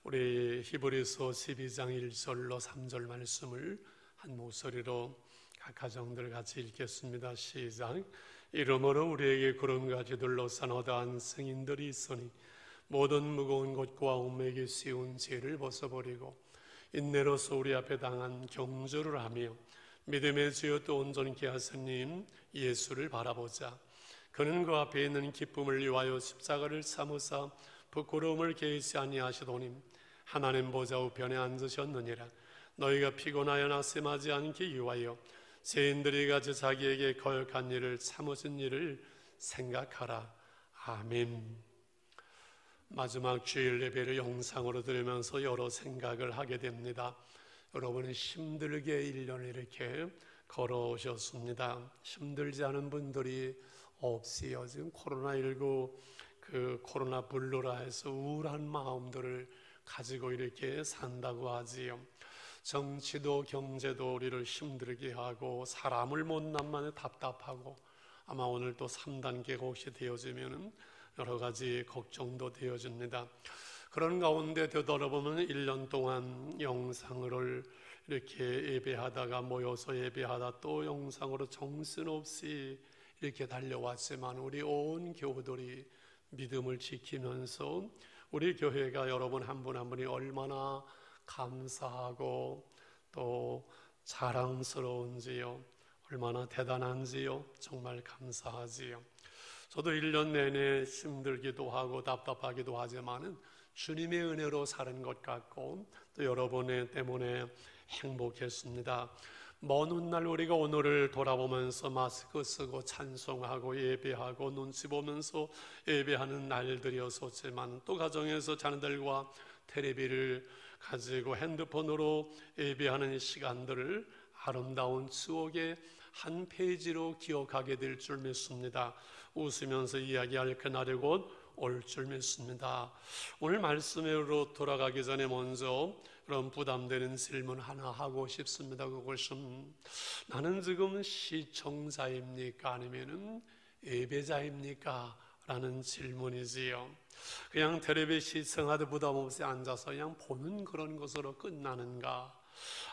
우리 히브리서 12장 1절로 3절 말씀을 한 목소리로 각 가정들 같이 읽겠습니다. 시작. 이러므로 우리에게 구름같이 둘러싼 허다한 승인들이 있으니 모든 무거운 것과 옥매기 쉬운 죄를 벗어버리고 인내로서 우리 앞에 당한 경주를 하며 믿음의 주여 또 온전케 하시님 예수를 바라보자. 그는 그 앞에 있는 기쁨을 위하여 십자가를 참으사 부끄러움을 개의치 아니하시더니 하나님 보좌 우편에 앉으셨느니라. 너희가 피곤하여 낙심하지 않기 위하여 죄인들이 같이 자기에게 거역한 일을 참으신 일을 생각하라. 아멘. 마지막 주일 예배를 영상으로 들으면서 여러 생각을 하게 됩니다. 여러분은 힘들게 1년을 이렇게 걸어오셨습니다. 힘들지 않은 분들이 없이요. 지금 코로나19 코로나 블루라 해서 우울한 마음들을 가지고 이렇게 산다고 하지요. 정치도 경제도 우리를 힘들게 하고 사람을 못난만에 답답하고 아마 오늘 또 3단계가 혹시 되어지면 여러 가지 걱정도 되어집니다. 그런 가운데 되돌아보면 1년 동안 영상을 이렇게 예배하다가 모여서 예배하다 또 영상으로 정신없이 이렇게 달려왔지만 우리 온 교우들이 믿음을 지키면서 우리 교회가 여러분 한 분 한 분이 얼마나 감사하고 또 자랑스러운지요, 얼마나 대단한지요, 정말 감사하지요. 저도 1년 내내 힘들기도 하고 답답하기도 하지만은 주님의 은혜로 사는 것 같고 또 여러분의 때문에 행복했습니다. 먼 훗날 우리가 오늘을 돌아보면서 마스크 쓰고 찬송하고 예배하고 눈치 보면서 예배하는 날들이었었지만 또 가정에서 자녀들과 텔레비를 가지고 핸드폰으로 예배하는 시간들을 아름다운 추억의 한 페이지로 기억하게 될 줄 믿습니다. 웃으면서 이야기할 그날이 곧 올 줄 믿습니다. 오늘 말씀으로 돌아가기 전에 먼저 그런 부담되는 질문 하나 하고 싶습니다. 그것은 나는 지금 시청자입니까? 아니면 예배자입니까? 라는 질문이지요. 그냥 텔레비 시청하듯 부담 없이 앉아서 그냥 보는 그런 것으로 끝나는가?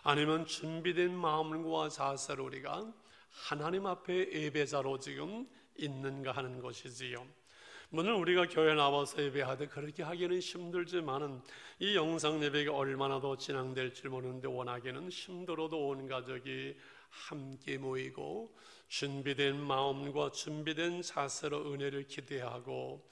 아니면 준비된 마음과 자세로 우리가 하나님 앞에 예배자로 지금 있는가 하는 것이지요. 물론 우리가 교회 나와서 예배하되 그렇게 하기는 힘들지만은 이 영상 예배가 얼마나 더 진행될지 모르는데 원하기는 힘들어도 온 가족이 함께 모이고 준비된 마음과 준비된 자세로 은혜를 기대하고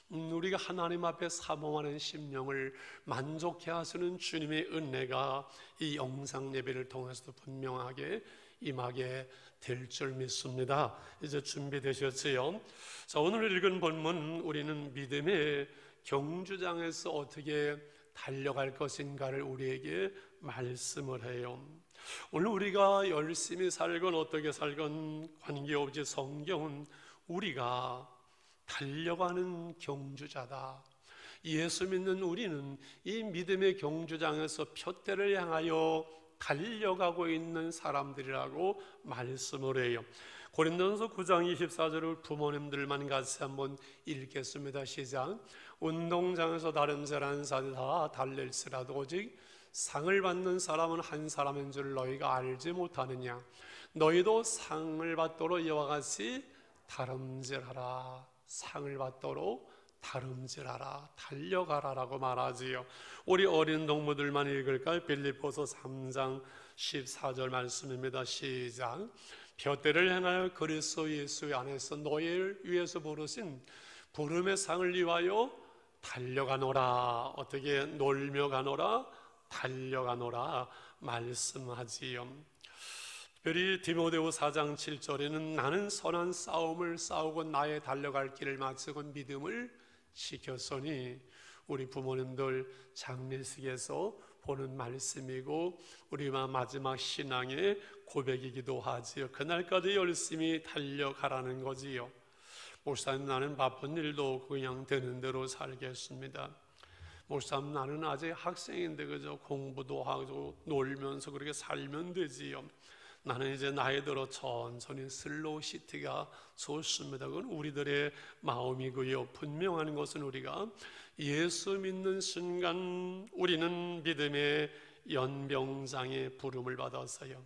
우리가 하나님 앞에 사모하는 심령을 만족해 하시는 주님의 은혜가 이 영상 예배를 통해서도 분명하게 임하게 될 줄 믿습니다. 이제 준비되셨지요? 자, 오늘 읽은 본문 우리는 믿음의 경주장에서 어떻게 달려갈 것인가를 우리에게 말씀을 해요. 오늘 우리가 열심히 살건 어떻게 살건 관계없이 성경은 우리가 달려가는 경주자다. 예수 믿는 우리는 이 믿음의 경주장에서 표대를 향하여 달려가고 있는 사람들이라고 말씀을 해요. 고린도전서 9장 24절을 부모님들만 같이 한번 읽겠습니다. 시작. 운동장에서 다름질하는 자들 다 달릴지라도 오직 상을 받는 사람은 한 사람인 줄 너희가 알지 못하느냐. 너희도 상을 받도록 이와 같이 다름질하라. 상을 받도록 다름질하라, 달려가라라고 말하지요. 우리 어린 동무들만 읽을까요? 빌립보서 3장 14절 말씀입니다. 시작. 둯대를 행하여 그리스도 예수 안에서 너희를 위해서 부르신 부름의 상을 위하여 달려가노라. 어떻게 놀며 가노라, 달려가노라 말씀하지요. 특별히 디모데후 4장 7절에는 나는 선한 싸움을 싸우고 나의 달려갈 길을 마치고 믿음을 지켰으니 우리 부모님들 장례식에서 보는 말씀이고 우리 마지막 신앙의 고백이기도 하지요. 그날까지 열심히 달려가라는 거지요. 목사님, 나는 바쁜 일도 그냥 되는 대로 살겠습니다. 목사님, 나는 아직 학생인데 그저 공부도 하고 놀면서 그렇게 살면 되지요. 나는 이제 나이 들어 천천히 슬로우 시티가 좋습니다. 그건 우리들의 마음이고요. 분명한 것은 우리가 예수 믿는 순간 우리는 믿음의 연병장의 부름을 받았어요.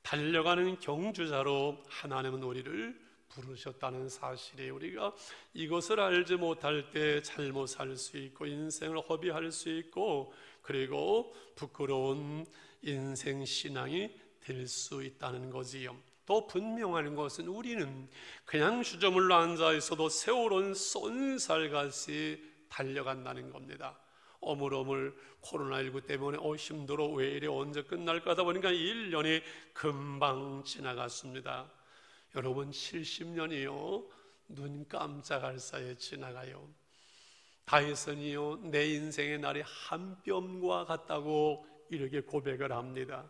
달려가는 경주자로 하나님은 우리를 부르셨다는 사실에 우리가 이것을 알지 못할 때 잘못 살 수 있고 인생을 허비할 수 있고 그리고 부끄러운 인생 신앙이 될 수 있다는 거지요. 또 분명한 것은 우리는 그냥 주저물러 앉아 있어도 세월은 쏜살같이 달려간다는 겁니다. 어물어물 코로나19 때문에 힘들어 왜 이래 언제 끝날까 하다 보니까 1년이 금방 지나갔습니다. 여러분 70년이요 눈 깜짝할 사이에 지나가요. 다이슨이요 내 인생의 날이 한 뼘과 같다고 이렇게 고백을 합니다.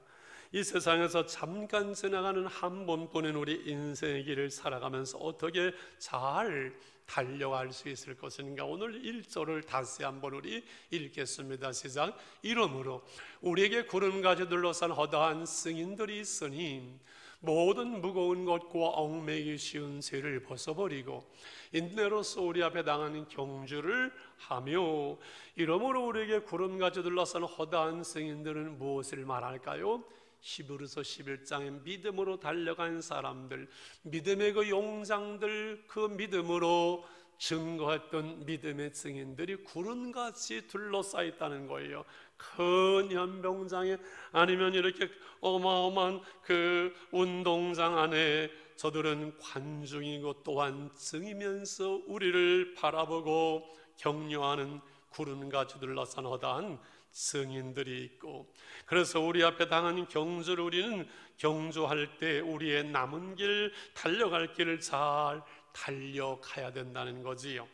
이 세상에서 잠깐 지나가는 한 번뿐인 우리 인생의 길을 살아가면서 어떻게 잘 달려갈 수 있을 것인가. 오늘 1절을 다시 한번 우리 읽겠습니다. 시작. 이러므로 우리에게 구름같이 둘러싼 허다한 승인들이 있으니 모든 무거운 것과 얽매기 쉬운 죄를 벗어버리고 인내로서 우리 앞에 당하는 경주를 하며. 이러므로 우리에게 구름같이 둘러싼 허다한 승인들은 무엇을 말할까요? 히브리서 11장에 믿음으로 달려간 사람들, 믿음의 그 용장들, 그 믿음으로 증거했던 믿음의 증인들이 구름같이 둘러싸여 있다는 거예요. 큰 연병장에 아니면 이렇게 어마어마한 그 운동장 안에 저들은 관중이고 또한 증이면서 우리를 바라보고 격려하는 구름같이 둘러싼 허다한 증인들이 있고, 그래서 우리 앞에 당하는 경주를 우리는 경주할 때 우리의 남은 길, 달려갈 길을 잘 달려가야 된다는 거지요.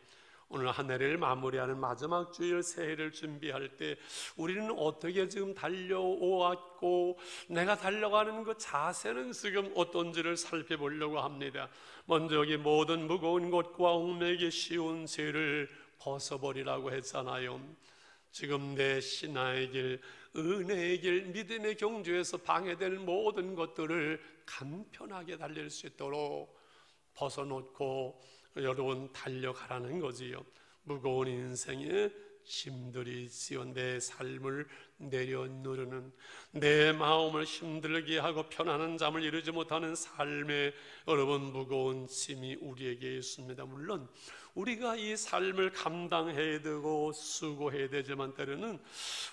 오늘 한 해를 마무리하는 마지막 주일 새해를 준비할 때 우리는 어떻게 지금 달려왔고 내가 달려가는 그 자세는 지금 어떤지를 살펴보려고 합니다. 먼저 여기 모든 무거운 것과 얽매기 쉬운 죄를 벗어버리라고 했잖아요. 지금 내 신앙의 길, 은혜의 길, 믿음의 경주에서 방해될 모든 것들을 간편하게 달릴 수 있도록 벗어놓고 여러분 달려가라는 거지요. 무거운 인생의 짐들이 있지요. 내 삶을 내려누르는, 내 마음을 힘들게 하고 편안한 잠을 이루지 못하는 삶에 여러분 무거운 짐이 우리에게 있습니다. 물론 우리가 이 삶을 감당해야 되고 수고해야 되지만 때로는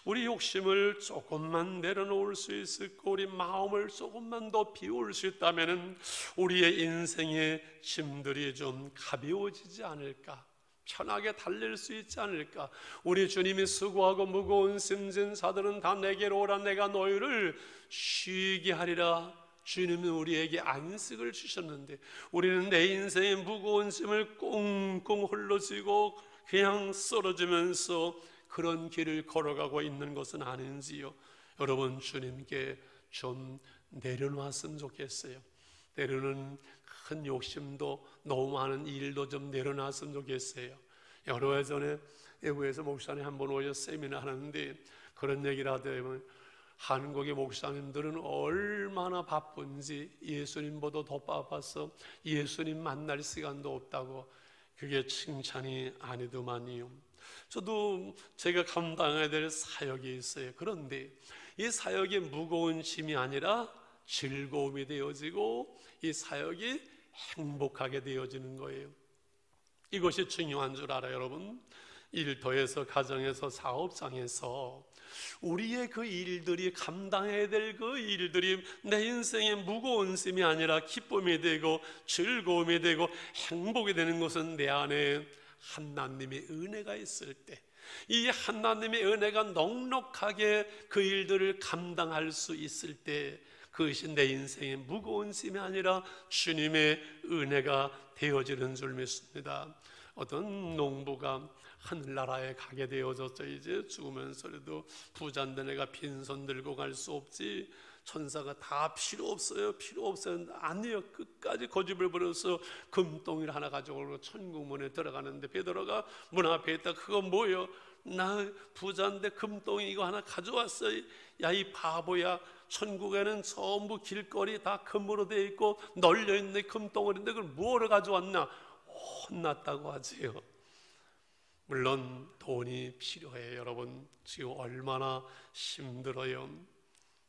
우리 욕심을 조금만 내려놓을 수 있고 우리 마음을 조금만 더 비울 수 있다면 우리의 인생의 짐들이 좀 가벼워지지 않을까, 편하게 달릴 수 있지 않을까. 우리 주님이 수고하고 무거운 짐진 자들은 다 내게로 오라, 내가 너희를 쉬게 하리라. 주님은 우리에게 안식을 주셨는데 우리는 내 인생의 무거운 짐을 꽁꽁 홀로 지고 그냥 쓰러지면서 그런 길을 걸어가고 있는 것은 아닌지요. 여러분 주님께 좀 내려놨으면 좋겠어요. 때로는 큰 욕심도 너무 많은 일도 좀 내려놨으면 좋겠어요. 여러 해 전에 외국에서 목사님 한번 오셔서 세미나 하는데 그런 얘기를 하더라고요. 한국의 목사님들은 얼마나 바쁜지 예수님보다 더 바빠서 예수님 만날 시간도 없다고. 그게 칭찬이 아니더만요. 저도 제가 감당해야 될 사역이 있어요. 그런데 이 사역이 무거운 짐이 아니라 즐거움이 되어지고 이 사역이 행복하게 되어지는 거예요. 이것이 중요한 줄 알아요. 여러분, 일터에서, 가정에서, 사업장에서 우리의 그 일들이, 감당해야 될 그 일들이 내 인생의 무거운 짐이 아니라 기쁨이 되고 즐거움이 되고 행복이 되는 것은 내 안에 하나님의 은혜가 있을 때, 이 하나님의 은혜가 넉넉하게 그 일들을 감당할 수 있을 때 그것이 내 인생의 무거운 짐이 아니라 주님의 은혜가 되어지는 줄 믿습니다. 어떤 농부가 하늘나라에 가게 되어졌죠. 이제 죽으면서라도 부자인데 내가 빈손 들고 갈 수 없지. 천사가 다 필요 없어요, 필요 없어요. 아니요, 끝까지 고집을 부려서 금덩이를 하나 가지고 천국문에 들어가는데 베드로가 문 앞에 있다. 그거 뭐예요? 나 부자인데 금덩이 이거 하나 가져왔어. 야, 이 바보야, 천국에는 전부 길거리 다 금으로 되어 있고 널려있네 금덩어리인데 그걸 뭐하러 가져왔나? 혼났다고 하지요. 물론 돈이 필요해요. 여러분, 지금 얼마나 힘들어요.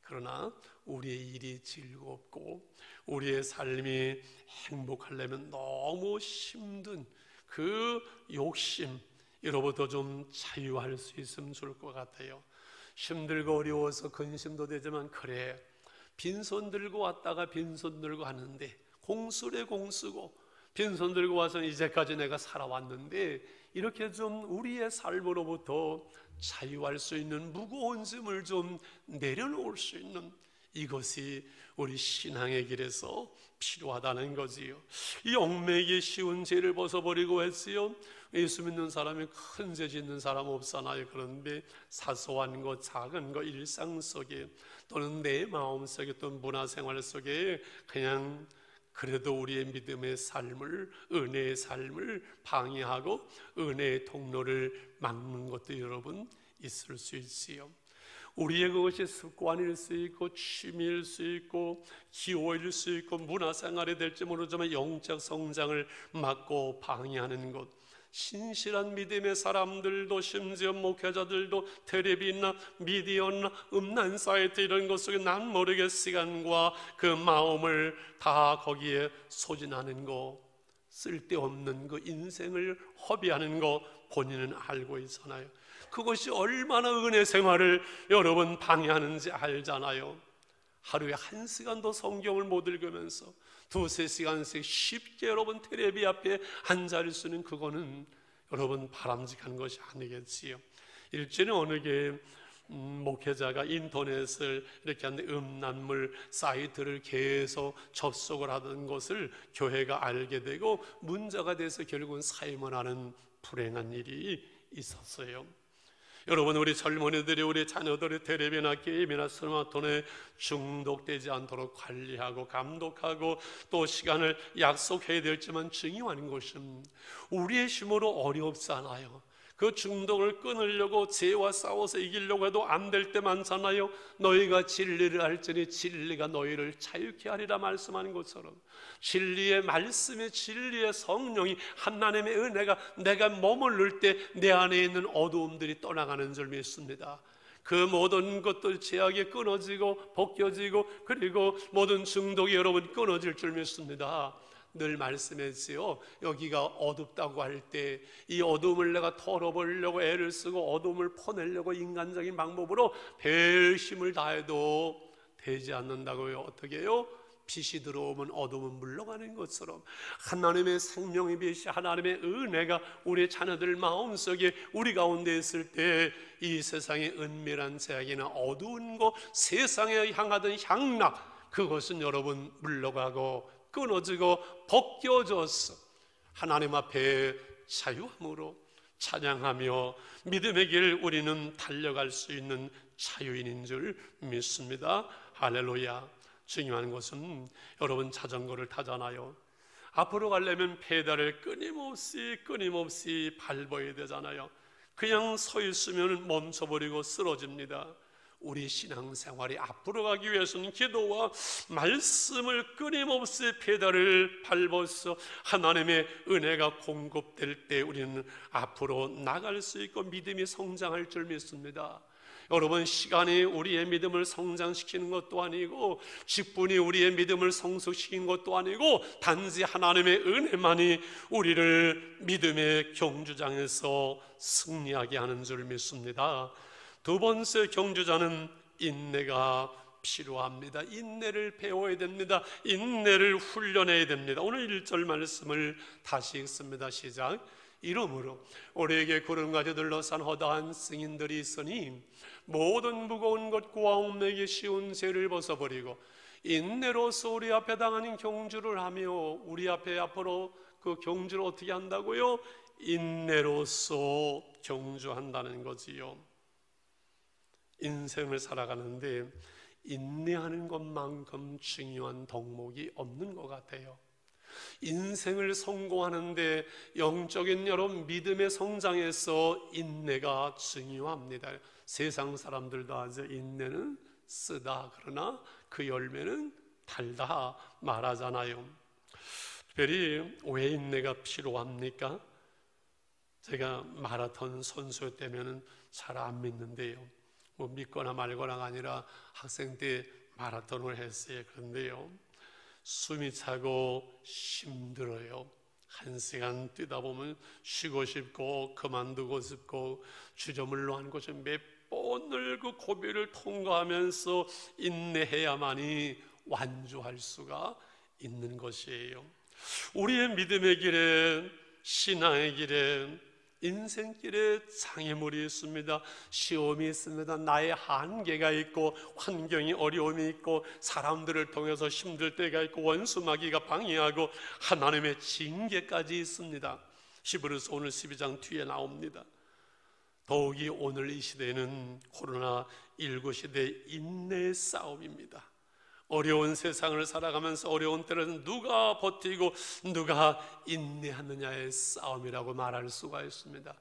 그러나 우리의 일이 즐겁고 우리의 삶이 행복하려면 너무 힘든 그 욕심, 이로부터 좀 자유할 수 있으면 좋을 것 같아요. 힘들고 어려워서 근심도 되지만, 그래, 빈손 들고 왔다가 빈손 들고 하는데, 공수래 공수고 빈손 들고 와서 이제까지 내가 살아왔는데, 이렇게 좀 우리의 삶으로부터 자유할 수 있는 무거운 짐을 좀 내려놓을 수 있는, 이것이 우리 신앙의 길에서 필요하다는 거지요. 이 얽매이기 쉬운 죄를 벗어버리고 했어요. 예수 믿는 사람이 큰 죄 짓는 사람 없잖아요. 그런데 사소한 것, 작은 것, 일상 속에 또는 내 마음 속에 또 문화생활 속에 그냥 그래도 우리의 믿음의 삶을, 은혜의 삶을 방해하고 은혜의 통로를 막는 것도 여러분 있을 수 있어요. 우리의 그것이 습관일 수 있고 취미일 수 있고 기호일 수 있고 문화생활이 될지 모르지만 영적 성장을 막고 방해하는 것, 신실한 믿음의 사람들도 심지어 목회자들도 텔레비나 미디어나 음란 사이트 이런 것 속에 난 모르게 시간과 그 마음을 다 거기에 소진하는 거, 쓸데없는 그 인생을 허비하는 거 본인은 알고 있잖아요. 그것이 얼마나 은혜 생활을 여러분 방해하는지 알잖아요. 하루에 1시간도 성경을 못 읽으면서 2-3시간씩 쉽게 여러분 텔레비 앞에 앉아있을 수는, 그거는 여러분 바람직한 것이 아니겠지요. 일전에 어느 게 목회자가 인터넷을 이렇게 하는데 음란물 사이트를 계속 접속을 하던 것을 교회가 알게 되고 문제가 돼서 결국은 사임을 불행한 일이 있었어요. 여러분, 우리 젊은이들이, 우리 자녀들이 텔레비나 게임이나 스마트폰에 중독되지 않도록 관리하고 감독하고 또 시간을 약속해야 되지만, 중요한 것은 우리의 힘으로 어렵잖아요. 그 중독을 끊으려고 죄와 싸워서 이기려고 해도 안 될 때 많잖아요. 너희가 진리를 알지니 진리가 너희를 자유케 하리라 말씀하는 것처럼, 진리의 말씀의, 진리의 성령이, 하나님의 은혜가 내가 머무를 때 내 안에 있는 어두움들이 떠나가는 줄 믿습니다. 그 모든 것들 제약이 끊어지고 벗겨지고, 그리고 모든 중독이 여러분 끊어질 줄 믿습니다. 늘 말씀했지요. 여기가 어둡다고 할 때 이 어둠을 내가 털어보려고 애를 쓰고 어둠을 퍼내려고 인간적인 방법으로 별 힘을 다해도 되지 않는다고요. 어떻게 해요? 빛이 들어오면 어둠은 물러가는 것처럼 하나님의 생명의 빛이, 하나님의 은혜가 우리 자녀들 마음속에 우리 가운데 있을 때 이 세상의 은밀한 제약이나 어두운 것, 세상에 향하던 향락, 그것은 여러분 물러가고 끊어지고 벗겨져서 하나님 앞에 자유함으로 찬양하며 믿음의 길 우리는 달려갈 수 있는 자유인인 줄 믿습니다. 할렐루야. 중요한 것은 여러분 자전거를 타잖아요. 앞으로 가려면 페달을 끊임없이 밟아야 되잖아요. 그냥 서 있으면 멈춰버리고 쓰러집니다. 우리 신앙생활이 앞으로 가기 위해서는 기도와 말씀을 끊임없이 페달을 밟아서 하나님의 은혜가 공급될 때 우리는 앞으로 나갈 수 있고 믿음이 성장할 줄 믿습니다. 여러분, 시간이 우리의 믿음을 성장시키는 것도 아니고 직분이 우리의 믿음을 성숙시키는 것도 아니고 단지 하나님의 은혜만이 우리를 믿음의 경주장에서 승리하게 하는 줄 믿습니다. 두 번째 경주자는 인내가 필요합니다. 인내를 배워야 됩니다. 인내를 훈련해야 됩니다. 오늘 1절 말씀을 다시 읽습니다. 시작. 이러므로 우리에게 구름같이 둘러싼 허다한 승인들이 있으니 모든 무거운 것과 얽매이기 쉬운 죄를 벗어버리고 인내로서 우리 앞에 당하는 경주를 하며, 우리 앞에 앞으로 그 경주를 어떻게 한다고요? 인내로서 경주한다는 거지요. 인생을 살아가는데 인내하는 것만큼 중요한 덕목이 없는 것 같아요. 인생을 성공하는데 영적인 여러분 믿음의 성장에서 인내가 중요합니다. 세상 사람들도 아주 인내는 쓰다, 그러나 그 열매는 달다 말하잖아요. 특별히 왜 인내가 필요합니까? 제가 마라톤 선수 때면은 잘 안 믿는데요. 뭐 믿거나 말거나가 아니라 학생 때 마라톤을 했어요. 그런데요, 숨이 차고 힘들어요. 1시간 뛰다 보면 쉬고 싶고 그만두고 싶고 주저물러 한 곳에 몇 번을 그 고비를 통과하면서 인내해야만이 완주할 수가 있는 것이에요. 우리의 믿음의 길에, 신앙의 길에, 인생길에 장애물이 있습니다. 시험이 있습니다. 나의 한계가 있고 환경이 어려움이 있고 사람들을 통해서 힘들 때가 있고 원수마귀가 방해하고 하나님의 징계까지 있습니다. 히브리서 오늘 12장 뒤에 나옵니다. 더욱이 오늘 이 시대는 코로나19 시대 인내의 싸움입니다. 어려운 세상을 살아가면서 어려운 때는 누가 버티고 누가 인내하느냐의 싸움이라고 말할 수가 있습니다.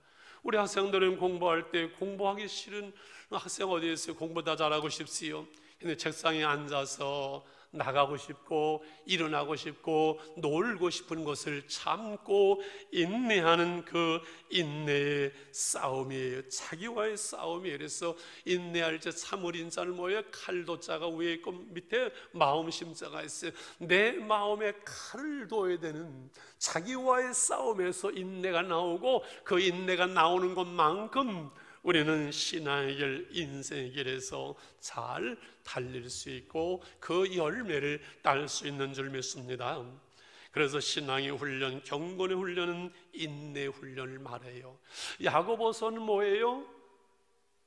우리 학생들은 공부할 때 공부하기 싫은 학생 어디 있어요? 공부 다 잘하고 싶지요. 근데 책상에 앉아서 나가고 싶고 일어나고 싶고 놀고 싶은 것을 참고 인내하는 그 인내의 싸움이에요. 자기와의 싸움이에요. 그래서 인내할 때 참을 인자는 뭐예요? 칼도자가 위에 있고 밑에 마음심자가 있어요. 내 마음에 칼을 둬야 되는 자기와의 싸움에서 인내가 나오고 그 인내가 나오는 것만큼 우리는 신앙의 길, 인생의 길에서 잘 달릴 수 있고 그 열매를 딸 수 있는 줄 믿습니다. 그래서 신앙의 훈련, 경건의 훈련은 인내 훈련을 말해요. 야고보서는 뭐예요?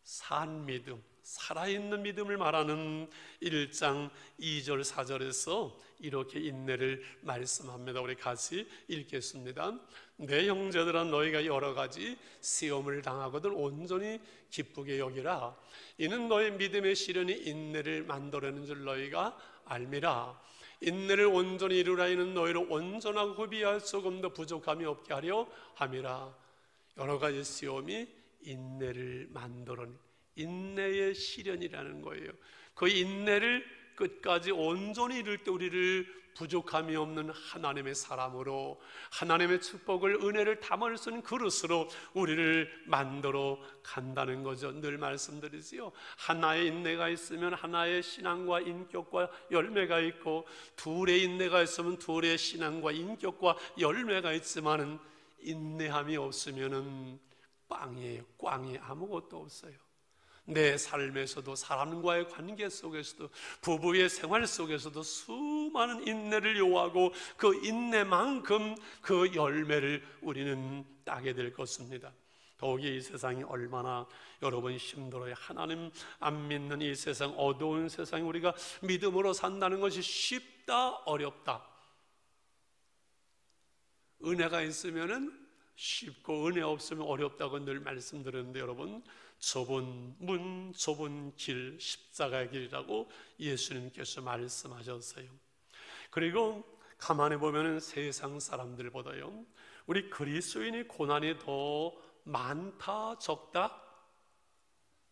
산 믿음, 살아있는 믿음을 말하는 1장 2절 4절에서 이렇게 인내를 말씀합니다. 우리 같이 읽겠습니다. 내 형제들아, 너희가 여러 가지 시험을 당하거든 온전히 기쁘게 여기라. 이는 너희 믿음의 시련이 인내를 만들어내는 줄 너희가 알미라. 인내를 온전히 이루라. 이는 너희를 온전하고 구비할 조금도 부족함이 없게 하려 함이라. 여러 가지 시험이 인내를 만들어내, 인내의 시련이라는 거예요. 그 인내를 끝까지 온전히 이룰 때 우리를 부족함이 없는 하나님의 사람으로, 하나님의 축복을, 은혜를 담을 수 있는 그릇으로 우리를 만들어 간다는 거죠. 늘 말씀드리지요. 하나의 인내가 있으면 하나의 신앙과 인격과 열매가 있고, 둘의 인내가 있으면 둘의 신앙과 인격과 열매가 있지만은 인내함이 없으면은 꽝이에요. 꽝이 아무것도 없어요. 내 삶에서도, 사람과의 관계 속에서도, 부부의 생활 속에서도 수많은 인내를 요하고 그 인내만큼 그 열매를 우리는 따게 될 것입니다. 더욱이 이 세상이 얼마나 여러분 힘들어요. 하나님 안 믿는 이 세상, 어두운 세상에 우리가 믿음으로 산다는 것이 쉽다, 어렵다. 은혜가 있으면은 쉽고 은혜 없으면 어렵다고 늘 말씀드렸는데, 여러분, 좁은 문, 좁은 길, 십자가의 길이라고 예수님께서 말씀하셨어요. 그리고 가만히 보면 세상 사람들보다요, 우리 그리스도인의 고난이 더 많다, 적다?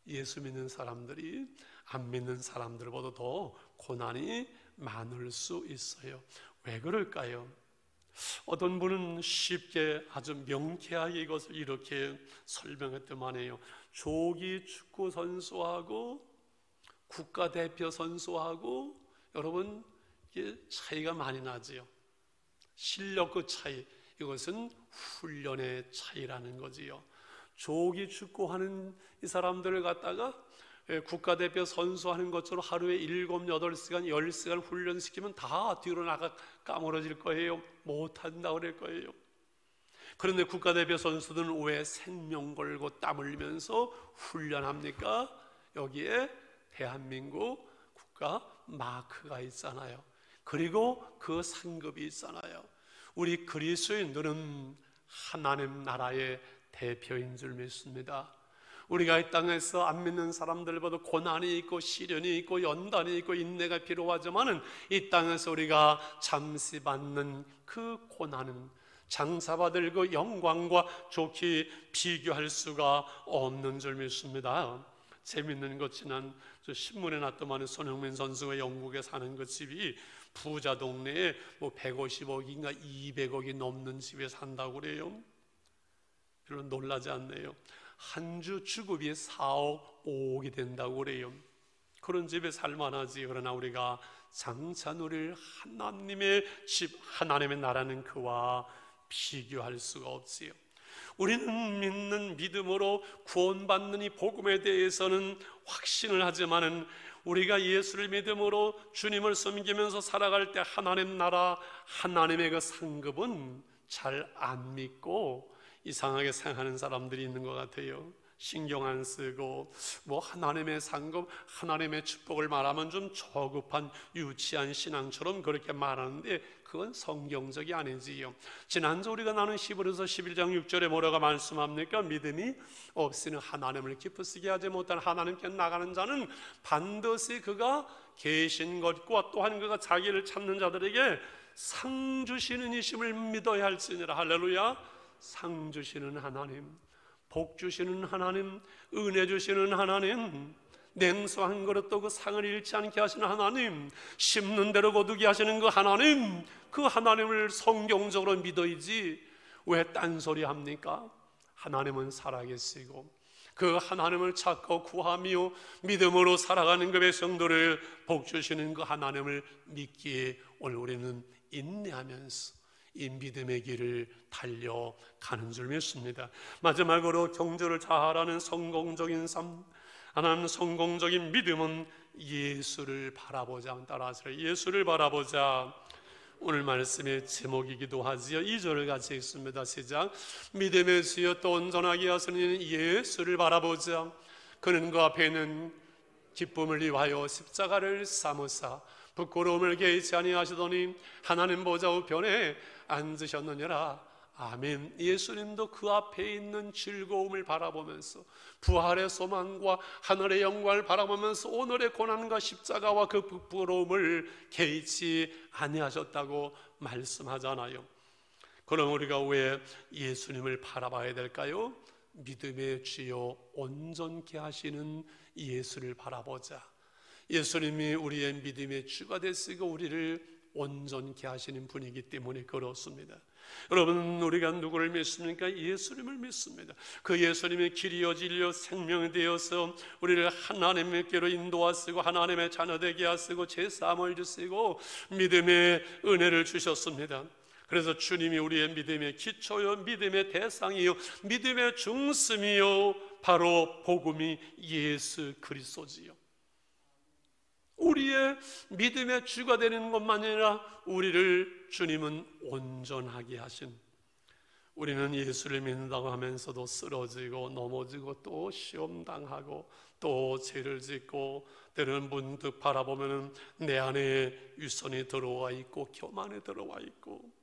예수 믿는 사람들이 안 믿는 사람들보다 더 고난이 많을 수 있어요. 왜 그럴까요? 어떤 분은 쉽게 아주 명쾌하게 이것을 이렇게 설명했더만 해요. 조기 축구 선수하고 국가대표 선수하고 여러분 이게 차이가 많이 나지요. 실력 그 차이, 이것은 훈련의 차이라는 거지요. 조기 축구하는 이 사람들을 갖다가 국가대표 선수하는 것처럼 하루에 7, 8시간, 10시간 훈련시키면 다 뒤로 나가 까무러질 거예요. 못한다 그럴 거예요. 그런데 국가대표 선수들은 왜 생명 걸고 땀 흘리면서 훈련합니까? 여기에 대한민국 국가 마크가 있잖아요. 그리고 그 상급이 있잖아요. 우리 그리스도인들은 하나님 나라의 대표인 줄 믿습니다. 우리가 이 땅에서 안 믿는 사람들보다 고난이 있고 시련이 있고 연단이 있고 인내가 필요하지만은 이 땅에서 우리가 잠시 받는 그 고난은 장사받을 그 영광과 좋게 비교할 수가 없는 줄 믿습니다. 재밌는 것, 지난 신문에 났더만 손흥민 선수가 영국에 사는 그 집이 부자 동네에 뭐 150억인가 200억이 넘는 집에 산다고 그래요. 별로 놀라지 않네요. 한 주 주급이 4억 5억이 된다고 그래요. 그런 집에 살만하지. 그러나 우리가 장차 누릴 하나님의 집, 하나님의 나라는 그와 비교할 수가 없지요. 우리는 믿는 믿음으로 구원받는 이 복음에 대해서는 확신을 하지만은 우리가 예수를 믿음으로 주님을 섬기면서 살아갈 때 하나님 나라, 하나님의 그 상급은 잘 안 믿고 이상하게 생각하는 사람들이 있는 것 같아요. 신경 안 쓰고 뭐 하나님의 상급, 하나님의 축복을 말하면 좀 저급한 유치한 신앙처럼 그렇게 말하는데 그건 성경적이 아니지요. 지난주 우리가 나눈 히브리서 11장 6절에 뭐라고 말씀합니까? 믿음이 없이는 하나님을 기쁘시게 하지 못한 하나님께 나가는 자는 반드시 그가 계신 것과 또한 그가 자기를 찾는 자들에게 상 주시는 이심을 믿어야 할지니라. 할렐루야. 상 주시는 하나님, 복 주시는 하나님, 은혜 주시는 하나님, 냉수 한 그릇도 그 상을 잃지 않게 하시는 하나님, 심는 대로 거두게 하시는 그 하나님, 그 하나님을 성경적으로 믿어야지 왜 딴소리 합니까? 하나님은 살아계시고 그 하나님을 찾고 구하며 믿음으로 살아가는 그 백성들을 복 주시는 그 하나님을 믿기에 오늘 우리는 인내하면서 이 믿음의 길을 달려가는 줄 믿습니다. 마지막으로 경주를 잘하는 성공적인 삶, 하나님 성공적인 믿음은 예수를 바라보자. 따라하세요. 예수를 바라보자. 오늘 말씀의 제목이기도 하지요. 2절을 같이 읽습니다. 시작. 믿음의 주여 또 온전하게 하시는 예수를 바라보자. 그는 그 앞에 있는 기쁨을 위하여 십자가를 삼으사 부끄러움을 개의치 아니하시더니 하나님 보좌 우편에 앉으셨느니라. 아멘. 예수님도 그 앞에 있는 즐거움을 바라보면서 부활의 소망과 하늘의 영광을 바라보면서 오늘의 고난과 십자가와 그 부끄러움을 개의치 아니하셨다고 말씀하잖아요. 그럼 우리가 왜 예수님을 바라봐야 될까요? 믿음의 주여 온전케 하시는 예수를 바라보자. 예수님이 우리의 믿음의 주가 되시고 우리를 온전케 하시는 분이기 때문에 그렇습니다. 여러분, 우리가 누구를 믿습니까? 예수님을 믿습니다. 그 예수님의 길이요 진리요 생명이 되어서 우리를 하나님께로 인도하시고 하나님의 자녀되게 하시고 제사함을 주시고 믿음의 은혜를 주셨습니다. 그래서 주님이 우리의 믿음의 기초요, 믿음의 대상이요, 믿음의 중심이요, 바로 복음이 예수 그리스도지요. 우리의 믿음의 주가 되는 것만 아니라 우리를 주님은 온전하게 하신, 우리는 예수를 믿는다고 하면서도 쓰러지고 넘어지고 또 시험당하고 또 죄를 짓고 때로는 문득 바라보면 내 안에 유선이 들어와 있고 교만이 들어와 있고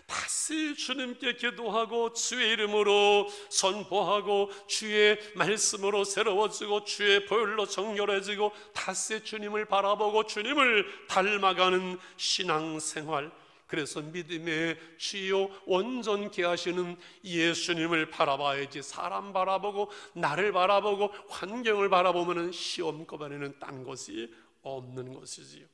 다시 주님께 기도하고 주의 이름으로 선포하고 주의 말씀으로 새로워지고 주의 보혈로 정결해지고 다시 주님을 바라보고 주님을 닮아가는 신앙생활, 그래서 믿음의 주요 온전케 하시는 예수님을 바라봐야지. 사람 바라보고 나를 바라보고 환경을 바라보면 시험거반에는 딴 것이 없는 것이지요.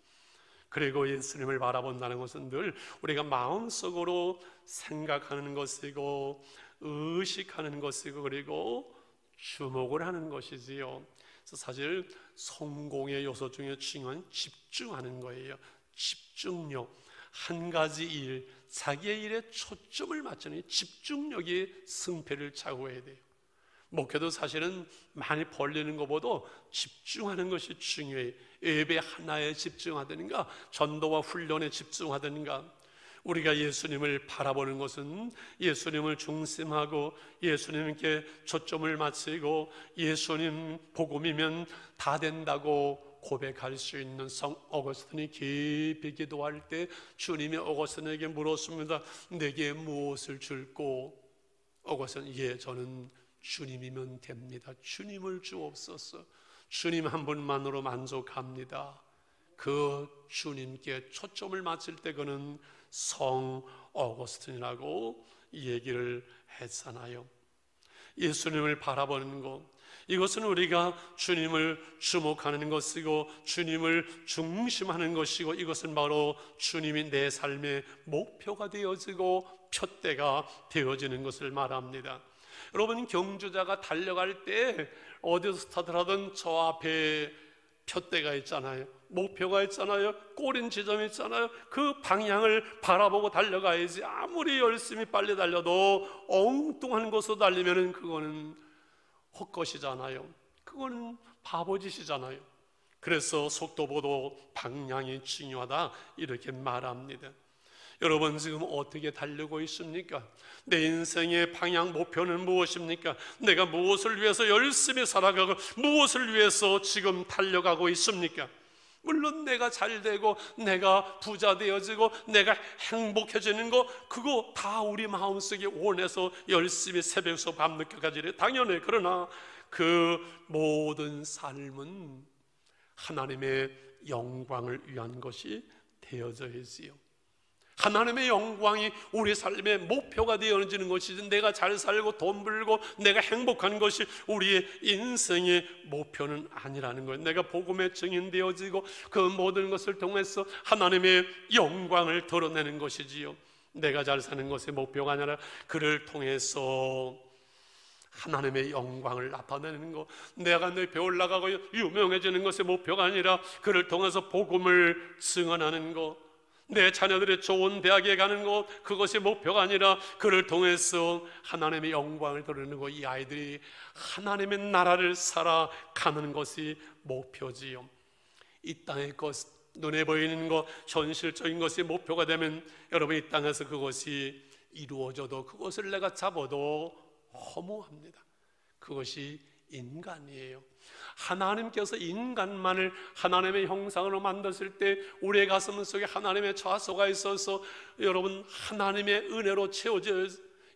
그리고 예수님을 바라본다는 것은 늘 우리가 마음속으로 생각하는 것이고 의식하는 것이고 그리고 주목을 하는 것이지요. 그래서 사실 성공의 요소 중에 중요한 집중하는 거예요. 집중력, 한 가지 일, 자기의 일에 초점을 맞추는 집중력이 승패를 좌우해야 돼요. 목회도 사실은 많이 벌리는 것보다 집중하는 것이 중요해요. 예배 하나에 집중하든가 전도와 훈련에 집중하든가. 우리가 예수님을 바라보는 것은 예수님을 중심하고 예수님께 초점을 맞추고 예수님 복음이면 다 된다고 고백할 수 있는 성 어거스틴이 깊이 기도할 때 주님이 어거스틴에게 물었습니다. 내게 무엇을 줄꼬? 어거스틴, 예, 저는 주님이면 됩니다. 주님을 주옵소서. 주님 한 분만으로 만족합니다. 그 주님께 초점을 맞출 때 그는 성 어거스틴이라고 얘기를 했잖아요. 예수님을 바라보는 것, 이것은 우리가 주님을 주목하는 것이고 주님을 중심하는 것이고, 이것은 바로 주님이 내 삶의 목표가 되어지고 표대가 되어지는 것을 말합니다. 여러분, 경주자가 달려갈 때 어디서 스타트를 하든 저 앞에 표대가 있잖아요. 목표가 있잖아요. 꼬린 지점이 있잖아요. 그 방향을 바라보고 달려가야지. 아무리 열심히 빨리 달려도 엉뚱한 곳으로 달리면 그거는 헛것이잖아요. 그거는 바보짓이잖아요. 그래서 속도보도 방향이 중요하다 이렇게 말합니다. 여러분, 지금 어떻게 달리고 있습니까? 내 인생의 방향 목표는 무엇입니까? 내가 무엇을 위해서 열심히 살아가고 무엇을 위해서 지금 달려가고 있습니까? 물론 내가 잘 되고 내가 부자 되어지고 내가 행복해지는 거, 그거 다 우리 마음속에 원해서 열심히 새벽에서 밤늦게까지 당연해. 그러나 그 모든 삶은 하나님의 영광을 위한 것이 되어져야지요. 하나님의 영광이 우리 삶의 목표가 되어지는 것이지, 내가 잘 살고 돈 벌고 내가 행복한 것이 우리의 인생의 목표는 아니라는 거예요. 내가 복음의 증인되어지고 그 모든 것을 통해서 하나님의 영광을 드러내는 것이지요. 내가 잘 사는 것의 목표가 아니라 그를 통해서 하나님의 영광을 나타내는 것, 내가 늘 배올라가고 유명해지는 것의 목표가 아니라 그를 통해서 복음을 증언하는 것, 내 자녀들이 좋은 대학에 가는 것, 그것이 목표가 아니라 그를 통해서 하나님의 영광을 드러내는 것, 이 아이들이 하나님의 나라를 살아가는 것이 목표지요. 이 땅의 것, 눈에 보이는 것, 현실적인 것이 목표가 되면 여러분, 이 땅에서 그것이 이루어져도 그것을 내가 잡아도 허무합니다. 그것이 인간이에요. 하나님께서 인간만을 하나님의 형상으로 만드실 때 우리의 가슴 속에 하나님의 좌소가 있어서 여러분, 하나님의 은혜로 채워져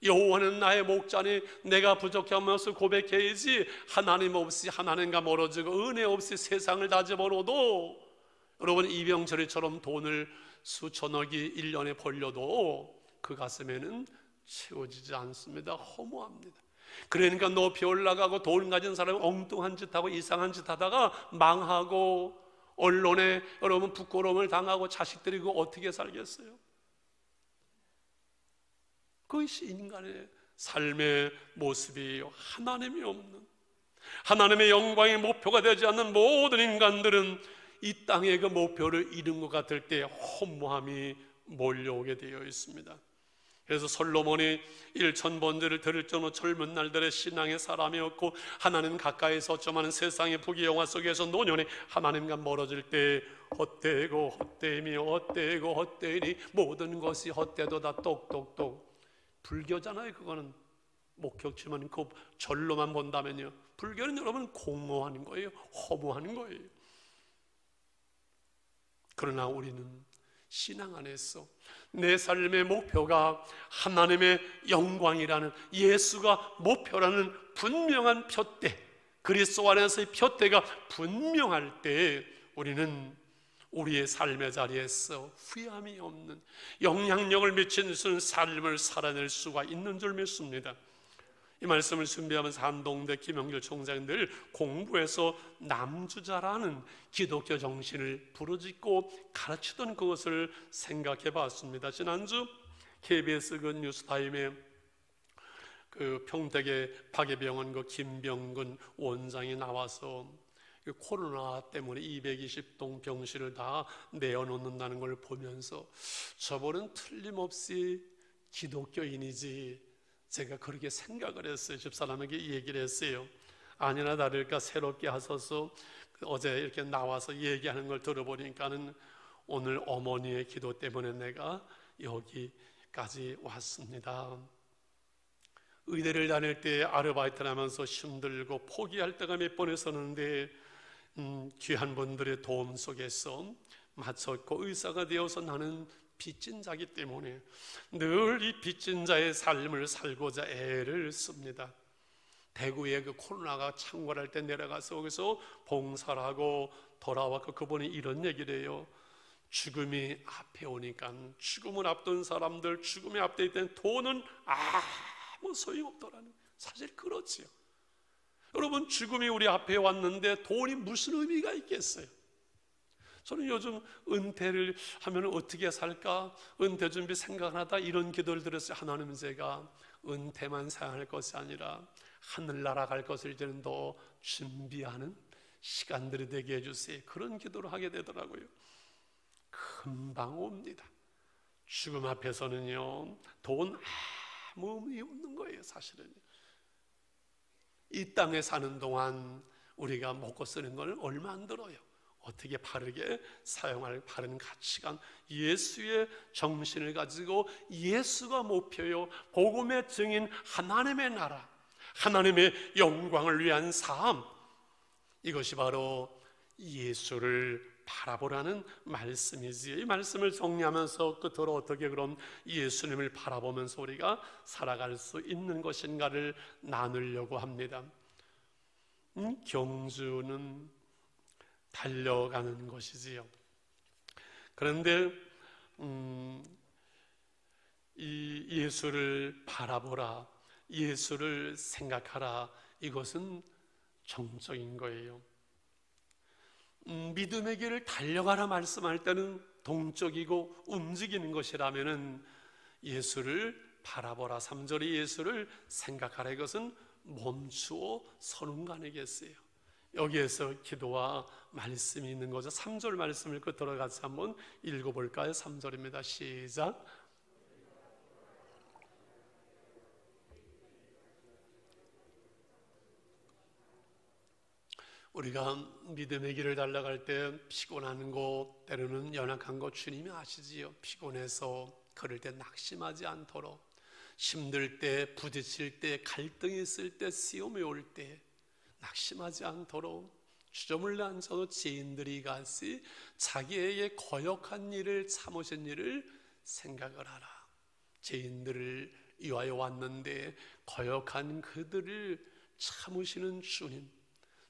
여호와는 나의 목자니 내가 부족하면서 고백해야지, 하나님 없이 하나님과 멀어지고 은혜 없이 세상을 다 집어넣어도 여러분, 이병철이처럼 돈을 수천억이 1년에 벌려도 그 가슴에는 채워지지 않습니다. 허무합니다. 그러니까 높이 올라가고 돈 가진 사람은 엉뚱한 짓 하고 이상한 짓 하다가 망하고 언론에 여러분 부끄러움을 당하고 자식들이 그거 어떻게 살겠어요? 그것이 인간의 삶의 모습이에요. 하나님이 없는, 하나님의 영광의 목표가 되지 않는 모든 인간들은 이 땅의 그 목표를 잃은 것 같을 때 허무함이 몰려오게 되어 있습니다. 그래서 솔로몬이 1000번제를 드릴 정도 젊은 날들의 신앙의 사람이었고, 하나님 가까이서 어쩌면 세상의 부귀영화 속에서 노년에 하나님과 멀어질 때 헛되고 헛되이며 헛되고 헛되이니 모든 것이 헛되도다 똑똑똑. 불교잖아요. 그거는 목격치면 그 절로만 본다면요, 불교는 여러분 공허하는 거예요. 허무하는 거예요. 그러나 우리는 신앙 안에서 내 삶의 목표가 하나님의 영광이라는, 예수가 목표라는 분명한 표대, 그리스도 안에서의 표대가 분명할 때 우리는 우리의 삶의 자리에서 후회함이 없는 영향력을 미치는 삶을 살아낼 수가 있는 줄 믿습니다. 이 말씀을 준비하면서 한동대 김영길 총장들 공부해서 남주자라는 기독교 정신을 부르짖고 가르치던 그것을 생각해 봤습니다. 지난주 KBS 그 뉴스타임에 그 평택의 박예병원 그 김병근 원장이 나와서 그 코로나 때문에 220동 병실을 다 내어놓는다는 걸 보면서 저번은 틀림없이 기독교인이지, 제가 그렇게 생각을 했어요. 집사람에게 얘기를 했어요. 아니나 다를까 새롭게 하셔서 어제 이렇게 나와서 얘기하는 걸 들어보니까는 오늘 어머니의 기도 때문에 내가 여기까지 왔습니다. 의대를 다닐 때 아르바이트를 하면서 힘들고 포기할 때가 몇 번 있었는데 귀한 분들의 도움 속에서 마쳤고 의사가 되어서 나는 빚진 자기 때문에 늘 이 빚진 자의 삶을 살고자 애를 씁니다. 대구에 그 코로나가 창궐할 때 내려가서 거기서 봉사를 하고 돌아왔고 그분이 이런 얘기를 해요. 죽음이 앞에 오니까 죽음을 앞둔 사람들, 죽음이 앞에 있을 때 돈은 아무 소용없더라는 거예요. 사실 그렇지요. 여러분, 죽음이 우리 앞에 왔는데 돈이 무슨 의미가 있겠어요? 저는 요즘 은퇴를 하면 어떻게 살까? 은퇴 준비 생각하다 이런 기도를 들었어요. 하나님, 제가 은퇴만 생각할 것이 아니라 하늘나라 갈 것을 이제는 더 준비하는 시간들이 되게 해주세요. 그런 기도를 하게 되더라고요. 금방 옵니다. 죽음 앞에서는요, 돈 아무 의미 없는 거예요. 사실은 이 땅에 사는 동안 우리가 먹고 쓰는 걸 얼마 안 들어요. 어떻게 바르게 사용할 바른 가치관, 예수의 정신을 가지고 예수가 목표요, 복음의 증인 하나님의 나라, 하나님의 영광을 위한 삶, 이것이 바로 예수를 바라보라는 말씀이지요. 이 말씀을 정리하면서 끝으로 어떻게 그럼 예수님을 바라보면서 우리가 살아갈 수 있는 것인가를 나누려고 합니다. 경주는 달려가는 것이지요. 그런데 이 예수를 바라보라, 예수를 생각하라, 이것은 정적인 거예요. 믿음의 길을 달려가라 말씀할 때는 동적이고 움직이는 것이라면은 예수를 바라보라, 3절의 예수를 생각하라, 이것은 멈추어 서는 거 아니겠어요? 여기에서 기도와 말씀이 있는 거죠. 3절 말씀을 끝으로 같이 한번 읽어볼까요? 3절입니다. 시작. 우리가 믿음의 길을 달려갈 때 피곤한 거, 때로는 연약한 거 주님이 아시지요. 피곤해서 걸을 때 낙심하지 않도록, 힘들 때, 부딪힐 때, 갈등이 있을 때, 시험이 올 때 낙심하지 않도록 주저물러 앉아도 죄인들이 같이 자기에게 거역한 일을, 참으신 일을 생각을 하라. 죄인들을 위하여 왔는데 거역한 그들을 참으시는 주님,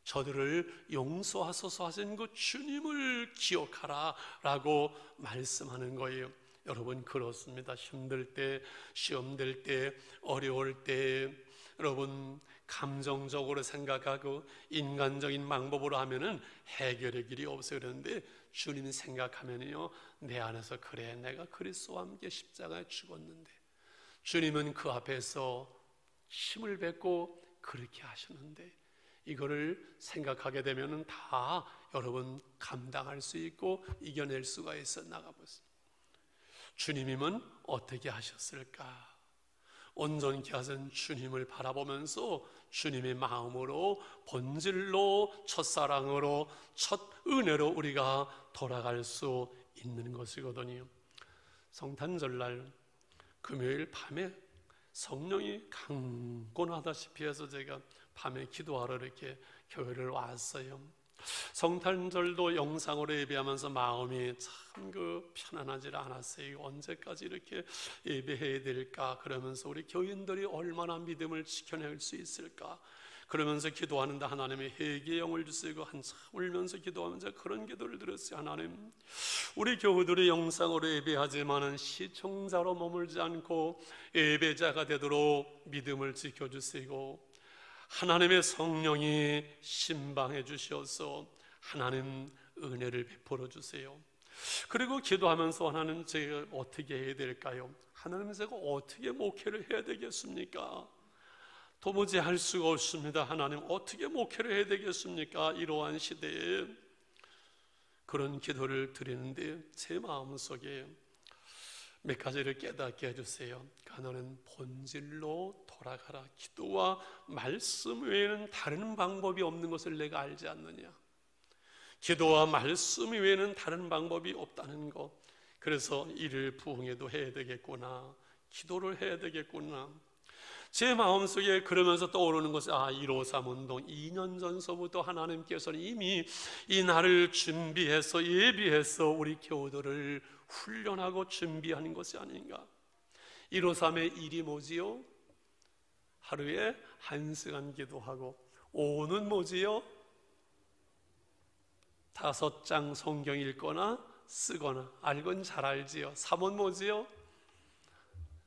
저들을 용서하소서 하신 그 주님을 기억하라 라고 말씀하는 거예요. 여러분, 그렇습니다. 힘들 때, 시험될 때, 어려울 때 여러분 감정적으로 생각하고 인간적인 방법으로 하면은 해결의 길이 없어요. 그런데 주님 생각하면요, 내 안에서 그래, 내가 그리스도와 함께 십자가에 죽었는데 주님은 그 앞에서 힘을 뱉고 그렇게 하셨는데, 이거를 생각하게 되면은 다 여러분 감당할 수 있고 이겨낼 수가 있어 나가보세요. 주님이면 어떻게 하셨을까? 온전케 하신 주님을 바라보면서 주님의 마음으로, 본질로, 첫사랑으로, 첫 은혜로 우리가 돌아갈 수 있는 것이거든요. 성탄절날 금요일 밤에 성령이 강권하다시피 해서 제가 밤에 기도하러 이렇게 교회를 왔어요. 성탄절도 영상으로 예배하면서 마음이 참 편안하지 않았어요. 언제까지 이렇게 예배해야 될까? 그러면서 우리 교인들이 얼마나 믿음을 지켜낼 수 있을까? 그러면서 기도하는데 하나님의 회개의 영을 주시고 한참 울면서 기도하면서 그런 기도를 드렸어요. 하나님, 우리 교우들이 영상으로 예배하지만은 시청자로 머물지 않고 예배자가 되도록 믿음을 지켜주시고 하나님의 성령이 신방해 주셔서 하나님 은혜를 베풀어 주세요. 그리고 기도하면서 하나님, 제가 어떻게 해야 될까요? 하나님, 제가 어떻게 목회를 해야 되겠습니까? 도무지 할 수가 없습니다. 하나님, 어떻게 목회를 해야 되겠습니까? 이러한 시대에 그런 기도를 드리는데 제 마음속에 몇 가지를 깨닫게 해주세요. 하나는 본질로 돌아가라. 기도와 말씀 외에는 다른 방법이 없는 것을 내가 알지 않느냐? 기도와 말씀 외에는 다른 방법이 없다는 것. 그래서 이를 부흥해도 해야 되겠구나, 기도를 해야 되겠구나. 제 마음속에 그러면서 떠오르는 것은 153 운동, 2년 전서부터 하나님께서는 이미 이 날을 준비해서 예비해서 우리 교우들을 훈련하고 준비하는 것이 아닌가. 153의 일이 뭐지요? 하루에 1시간 기도하고, 오는 뭐지요? 5장 성경 읽거나 쓰거나. 알건 잘 알지요. 3은 뭐지요?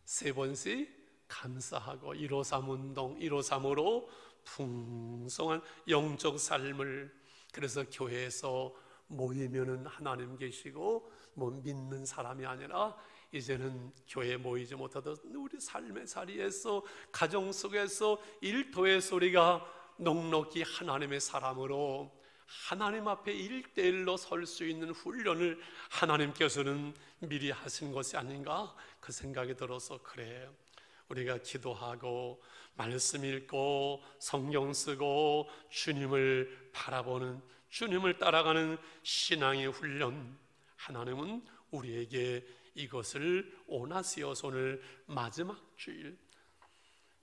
3번씩 감사하고. 153 운동, 153으로 풍성한 영적 삶을. 그래서 교회에서 모이면은 하나님 계시고 뭐 믿는 사람이 아니라 이제는 교회에 모이지 못하던 우리 삶의 자리에서, 가정 속에서, 일터에서 우리가 넉넉히 하나님의 사람으로 하나님 앞에 1:1로 설 수 있는 훈련을 하나님께서는 미리 하신 것이 아닌가, 그 생각이 들어서 그래, 우리가 기도하고 말씀 읽고 성경 쓰고 주님을 바라보는, 주님을 따라가는 신앙의 훈련, 하나님은 우리에게 이것을 원하시어서 오늘 마지막 주일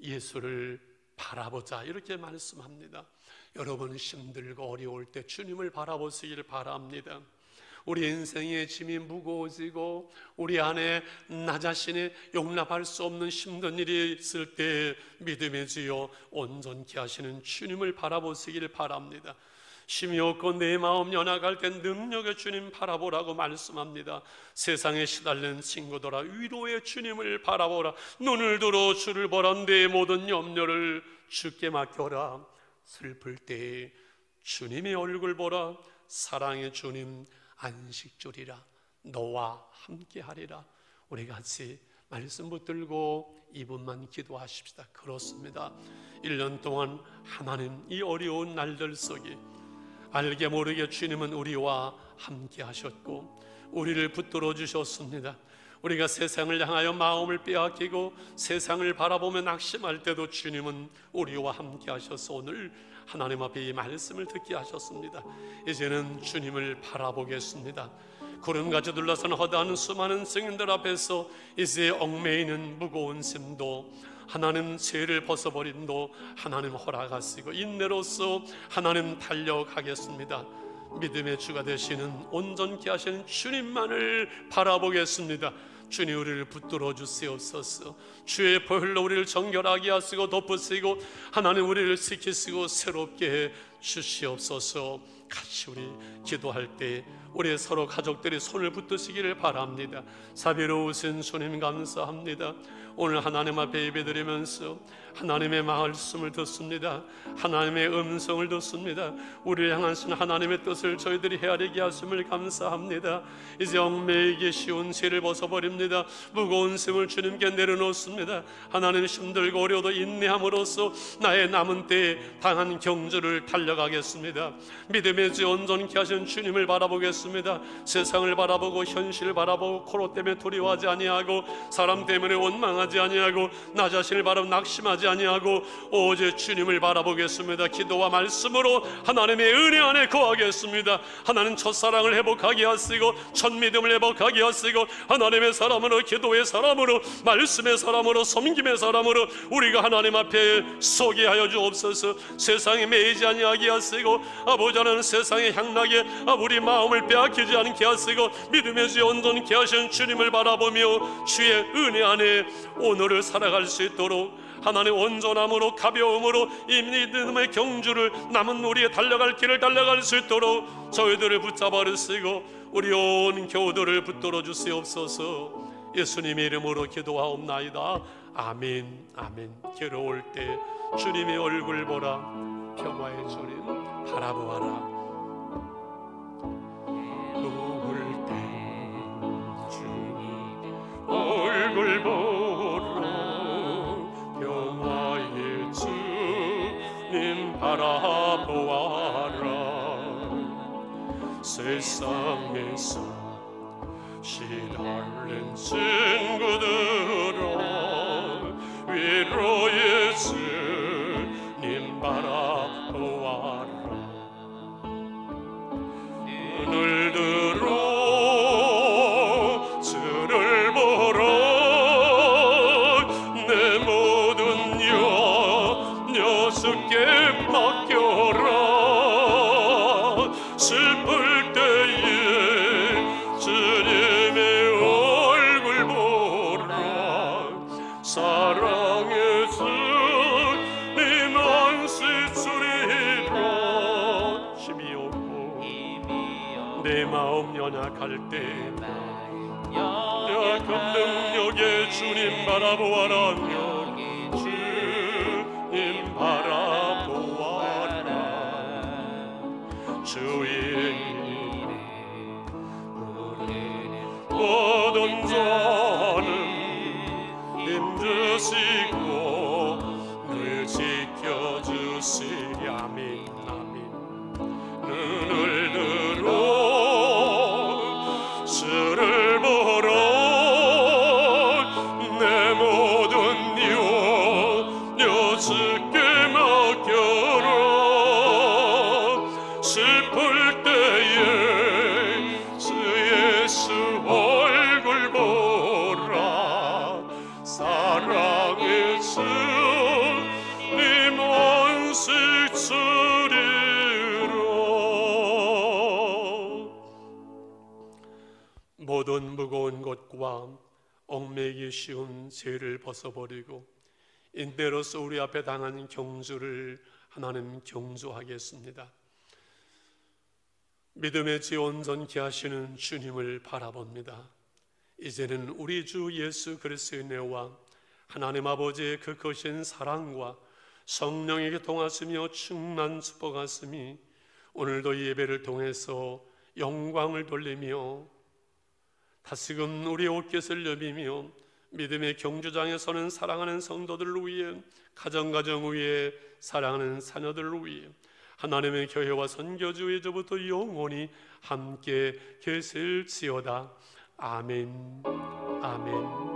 예수를 바라보자 이렇게 말씀합니다. 여러분 힘들고 어려울 때 주님을 바라보시길 바랍니다. 우리 인생의 짐이 무거워지고 우리 안에 나 자신이 용납할 수 없는 힘든 일이 있을 때 믿음의 주여 온전케 하시는 주님을 바라보시길 바랍니다. 힘이 없고 내 마음 연약할 땐 능력의 주님 바라보라고 말씀합니다. 세상에 시달린 친구들아, 위로의 주님을 바라보라. 눈을 들어 주를 보라. 내 모든 염려를 주께 맡겨라. 슬플 때 주님의 얼굴 보라. 사랑의 주님 안식 주리라. 너와 함께 하리라. 우리 같이 말씀 붙들고 2분만 기도하십시다. 그렇습니다. 1년 동안 하나님 이 어려운 날들 속에 알게 모르게 주님은 우리와 함께 하셨고 우리를 붙들어 주셨습니다. 우리가 세상을 향하여 마음을 빼앗기고 세상을 바라보며 낙심할 때도 주님은 우리와 함께 하셔서 오늘 하나님 앞에 이 말씀을 듣게 하셨습니다. 이제는 주님을 바라보겠습니다. 구름같이 둘러싼 허다한 수많은 증인들 앞에서 이제 얽매이는 무거운 짐도 하나님, 죄를 벗어버림도 하나님 허락하시고 인내로서 하나님 달려가겠습니다. 믿음의 주가 되시는 온전케 하시는 주님만을 바라보겠습니다. 주님 우리를 붙들어 주시옵소서. 주의 보혈로 우리를 정결하게 하시고 덮으시고 하나님 우리를 지키시고 새롭게 해 주시옵소서. 같이 우리 기도할 때 우리 서로 가족들이 손을 붙드시기를 바랍니다. 자비로우신 주님 감사합니다. 오늘 하나님 앞에 예배드리면서 하나님의 말씀을 듣습니다. 하나님의 음성을 듣습니다. 우리를 향하신 하나님의 뜻을 저희들이 헤아리게 하심을 감사합니다. 이제 얽매이기 쉬운 죄를 벗어버립니다. 무거운 짐을 주님께 내려놓습니다. 하나님 힘들고 어려워도 인내함으로써 나의 남은 때에 당한 경주를 달려가겠습니다. 믿음의 주 온전케 하신 주님을 바라보겠습니다. 세상을 바라보고 현실을 바라보고 코로 때문에 두려워하지 아니하고 사람 때문에 원망하지 아니하고 나 자신을 바라보 낙심하지 아니하고 오직 주님을 바라보겠습니다. 기도와 말씀으로 하나님의 은혜 안에 거하겠습니다. 하나님 첫사랑을 회복하게 하시고 첫 믿음을 회복하게 하시고 하나님의 사람으로, 기도의 사람으로, 말씀의 사람으로, 섬김의 사람으로 우리가 하나님 앞에 서게 하여 주옵소서. 세상에 매이지 아니하게 하시고 아버지 하나님 세상의 향락에 우리 마음을 빼앗기지 않게 하시고 믿음의 주 온전케 하신 주님을 바라보며 주의 은혜 안에 오늘을 살아갈 수 있도록 하나님 온전함으로 가벼움으로 이 믿음의 경주를 남은 우리의 달려갈 길을 달려갈 수 있도록 저희들을 붙잡아 주시고 우리 온 교우들을 붙들어 주시옵소서. 예수님의 이름으로 기도하옵나이다. 아멘. 아멘. 괴로울 때 주님의 얼굴 보라. 평화의 주님 바라보아라. 괴로울 때 주님 얼굴 보라. 평화의 주님 바라보아라. 세상에서 시달린 친구들아 위로의 주님 바라보아라. 눈을 들어 주를 보라. 내 모든 염려 주께 맡겨라. 슬플 때에 주님의 얼굴 보라. 사랑의 주 내 마음 연약할 때 약한 능력에 주님 바라보아라며 주님 바라보아라. 주의 모든 자는 힘드시고 늘 지켜주시리. 아멘 아멘. 눈을 들어 주를 보러 내 모든 염려 주께 맡겨라. 슬플 때에 주 예수 얼굴 보라. 사랑의 주님 안식 주리라. 모든 무거운 것과 얽매이기 쉬운 죄를 벗어버리고 인대로서 우리 앞에 당한 경주를 하나님 경주하겠습니다. 믿음의 지 온전케 하시는 주님을 바라봅니다. 이제는 우리 주 예수 그리스도의 은혜와 하나님 아버지의 그 크신 사랑과 성령에게 통하시며 충만한 축복하심이 오늘도 이 예배를 통해서 영광을 돌리며 다시금 우리의 옷깃을 여비며 믿음의 경주장에 서는 사랑하는 성도들을 위해, 가정 위에 사랑하는 자녀들을 위해 하나님의 교회와 선교주 이제부터 영원히 함께 계실지어다. 아멘 아멘.